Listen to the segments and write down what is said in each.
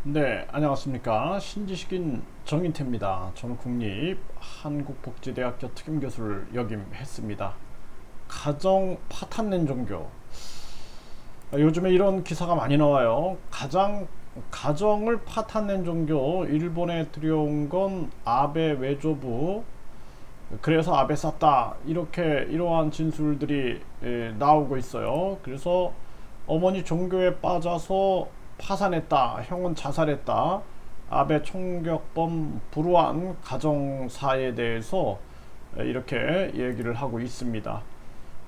네, 안녕하십니까. 신지식인 정인태입니다. 저는 국립 한국복지대학교 특임교수를 역임했습니다. 가정 파탄낸 종교. 요즘에 이런 기사가 많이 나와요. 가정을 파탄낸 종교. 일본에 들여온 건 아베 외조부. 그래서 아베 쌌다. 이러한 진술들이 나오고 있어요. 그래서 어머니 종교에 빠져서 파산했다. 형은 자살했다. 아베 총격범 불우한 가정사에 대해서 이렇게 얘기를 하고 있습니다.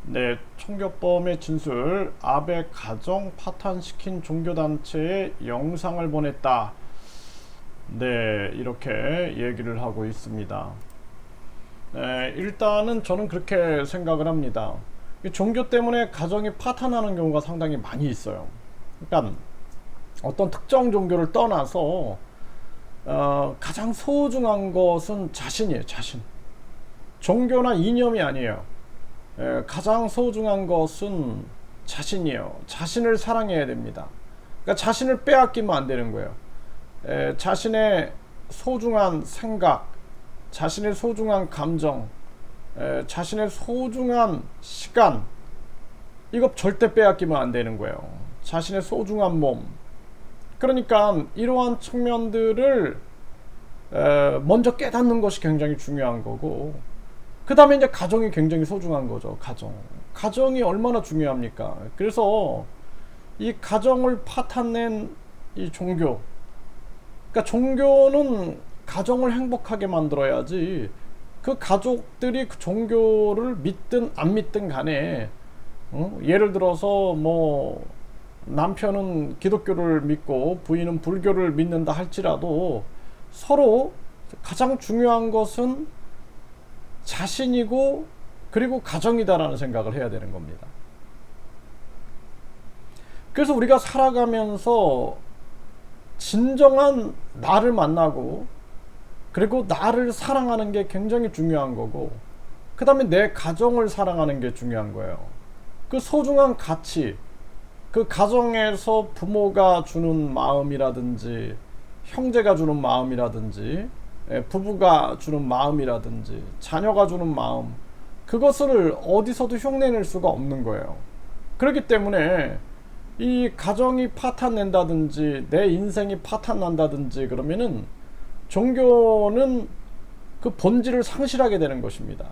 네, 총격범의 진술, 아베 가정 파탄시킨 종교단체에 영상을 보냈다. 네, 이렇게 얘기를 하고 있습니다. 네, 일단은 저는 그렇게 생각을 합니다. 종교 때문에 가정이 파탄하는 경우가 상당히 많이 있어요. 그러니까 어떤 특정 종교를 떠나서 가장 소중한 것은 자신이에요. 자신. 종교나 이념이 아니에요. 가장 소중한 것은 자신이에요. 자신을 사랑해야 됩니다. 그러니까 자신을 빼앗기면 안 되는 거예요. 자신의 소중한 생각, 자신의 소중한 감정, 자신의 소중한 시간, 이거 절대 빼앗기면 안 되는 거예요. 자신의 소중한 몸. 그러니까 이러한 측면들을 먼저 깨닫는 것이 굉장히 중요한 거고, 그 다음에 이제 가정이 굉장히 소중한 거죠. 가정이 얼마나 중요합니까? 그래서 이 가정을 파탄낸 이 종교, 그러니까 종교는 가정을 행복하게 만들어야지, 그 가족들이 그 종교를 믿든 안 믿든 간에, 예를 들어서 뭐 남편은 기독교를 믿고 부인은 불교를 믿는다 할지라도 서로 가장 중요한 것은 자신이고 그리고 가정이다라는 생각을 해야 되는 겁니다. 그래서 우리가 살아가면서 진정한 나를 만나고 그리고 나를 사랑하는 게 굉장히 중요한 거고, 그 다음에 내 가정을 사랑하는 게 중요한 거예요. 그 소중한 가치, 그 가정에서 부모가 주는 마음이라든지 형제가 주는 마음이라든지 부부가 주는 마음이라든지 자녀가 주는 마음, 그것을 어디서도 흉내낼 수가 없는 거예요. 그렇기 때문에 이 가정이 파탄낸다든지 내 인생이 파탄난다든지 그러면은 종교는 그 본질을 상실하게 되는 것입니다.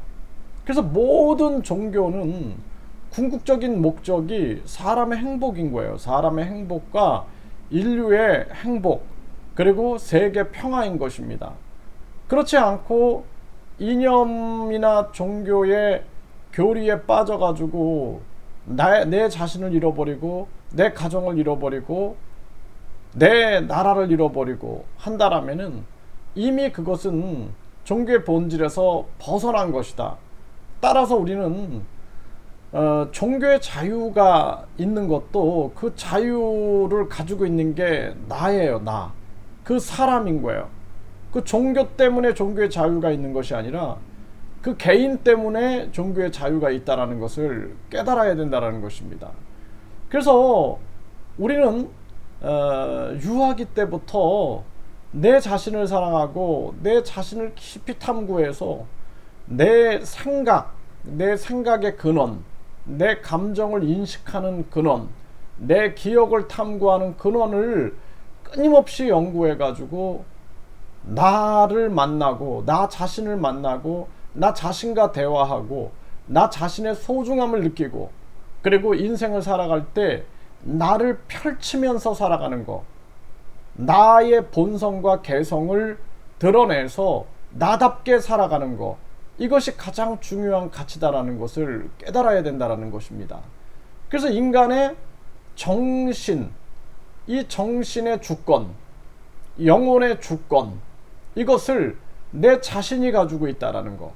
그래서 모든 종교는 궁극적인 목적이 사람의 행복인 거예요. 사람의 행복과 인류의 행복, 그리고 세계 평화인 것입니다. 그렇지 않고 이념이나 종교의 교리에 빠져가지고 내 자신을 잃어버리고 내 가정을 잃어버리고 내 나라를 잃어버리고 한다라면은 이미 그것은 종교의 본질에서 벗어난 것이다. 따라서 우리는 종교의 자유가 있는 것도 그 자유를 가지고 있는 게 나예요. 그 사람인 거예요. 그 종교 때문에 종교의 자유가 있는 것이 아니라 그 개인 때문에 종교의 자유가 있다는 것을 깨달아야 된다는 것입니다. 그래서 우리는 유아기 때부터 내 자신을 사랑하고 내 자신을 깊이 탐구해서 내 생각의 근원, 내 감정을 인식하는 근원, 내 기억을 탐구하는 근원을 끊임없이 연구해가지고 나를 만나고 나 자신을 만나고 나 자신과 대화하고 나 자신의 소중함을 느끼고, 그리고 인생을 살아갈 때 나를 펼치면서 살아가는 거, 나의 본성과 개성을 드러내서 나답게 살아가는 거, 이것이 가장 중요한 가치다라는 것을 깨달아야 된다는 것입니다. 그래서 인간의 정신, 이 정신의 주권, 영혼의 주권, 이것을 내 자신이 가지고 있다라는 거.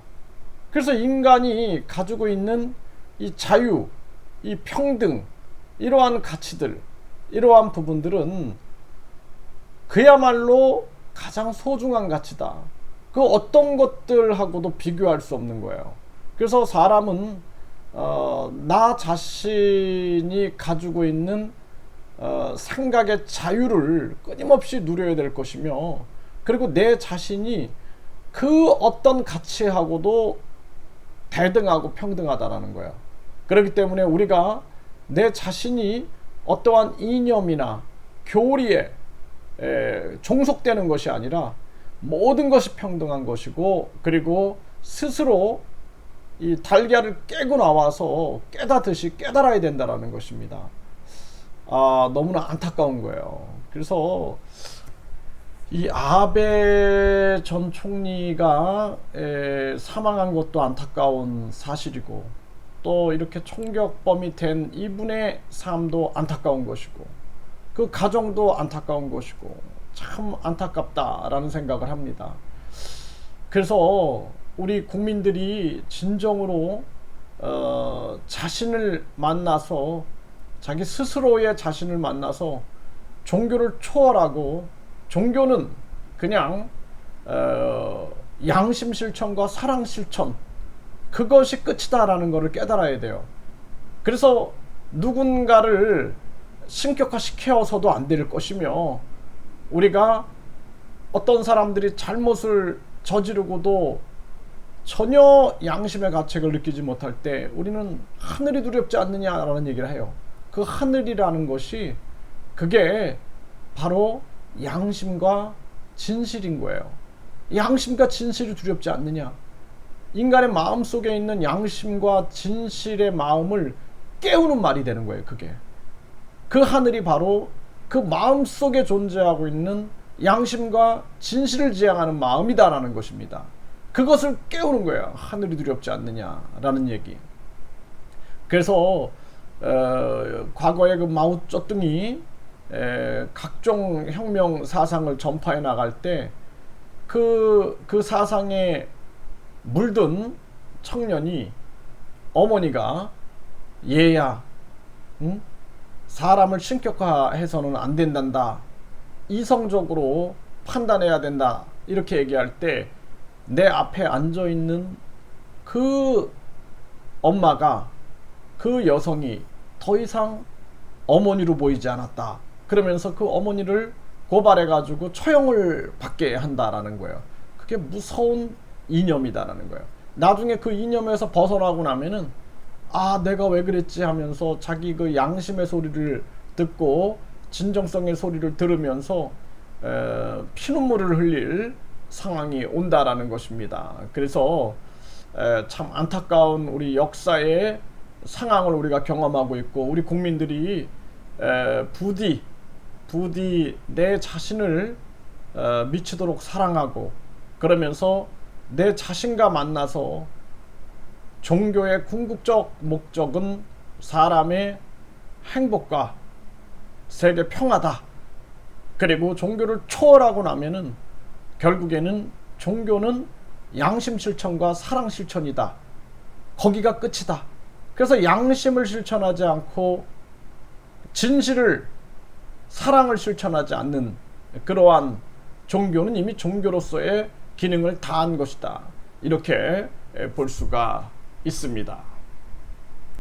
그래서 인간이 가지고 있는 이 자유, 이 평등, 이러한 가치들, 이러한 부분들은 그야말로 가장 소중한 가치다. 그 어떤 것들하고도 비교할 수 없는 거예요. 그래서 사람은 나 자신이 가지고 있는 생각의 자유를 끊임없이 누려야 될 것이며, 그리고 내 자신이 그 어떤 가치하고도 대등하고 평등하다라는 거예요. 그렇기 때문에 우리가 내 자신이 어떠한 이념이나 교리에 종속되는 것이 아니라 모든 것이 평등한 것이고, 그리고 스스로 이 달걀을 깨고 나와서 깨닫듯이 깨달아야 된다라는 것입니다. 너무나 안타까운 거예요. 그래서 이 아베 전 총리가 사망한 것도 안타까운 사실이고, 또 이렇게 총격범이 된 이분의 삶도 안타까운 것이고, 그 가정도 안타까운 것이고, 참 안타깝다라는 생각을 합니다. 그래서 우리 국민들이 진정으로 자신을 만나서, 자기 스스로의 자신을 만나서 종교를 초월하고, 종교는 그냥 양심 실천과 사랑 실천, 그것이 끝이다라는 것을 깨달아야 돼요. 그래서 누군가를 신격화시켜서도 안 될 것이며, 우리가 어떤 사람들이 잘못을 저지르고도 전혀 양심의 가책을 느끼지 못할 때 우리는 하늘이 두렵지 않느냐라는 얘기를 해요. 그 하늘이라는 것이, 그게 바로 양심과 진실인 거예요. 양심과 진실이 두렵지 않느냐. 인간의 마음 속에 있는 양심과 진실의 마음을 깨우는 말이 되는 거예요. 그게 그 하늘이 바로 그 마음 속에 존재하고 있는 양심과 진실을 지향하는 마음이다라는 것입니다. 그것을 깨우는 거예요. 하늘이 두렵지 않느냐라는 얘기. 그래서 과거에 그 마오쩌둥이 각종 혁명 사상을 전파해 나갈 때 그 사상에 물든 청년이, 어머니가 얘야, 응? 사람을 신격화해서는 안 된단다, 이성적으로 판단해야 된다, 이렇게 얘기할 때 내 앞에 앉아있는 그 엄마가, 그 여성이 더 이상 어머니로 보이지 않았다. 그러면서 그 어머니를 고발해가지고 처형을 받게 한다라는 거예요. 그게 무서운 이념이다라는 거예요. 나중에 그 이념에서 벗어나고 나면은 내가 왜 그랬지 하면서 자기 그 양심의 소리를 듣고 진정성의 소리를 들으면서 피눈물을 흘릴 상황이 온다라는 것입니다. 그래서 참 안타까운 우리 역사의 상황을 우리가 경험하고 있고, 우리 국민들이 부디 내 자신을 미치도록 사랑하고, 그러면서 내 자신과 만나서 종교의 궁극적 목적은 사람의 행복과 세계 평화다. 그리고 종교를 초월하고 나면은 결국에는 종교는 양심 실천과 사랑 실천이다. 거기가 끝이다. 그래서 양심을 실천하지 않고 진실을, 사랑을 실천하지 않는 그러한 종교는 이미 종교로서의 기능을 다한 것이다. 이렇게 볼 수가 있습니다.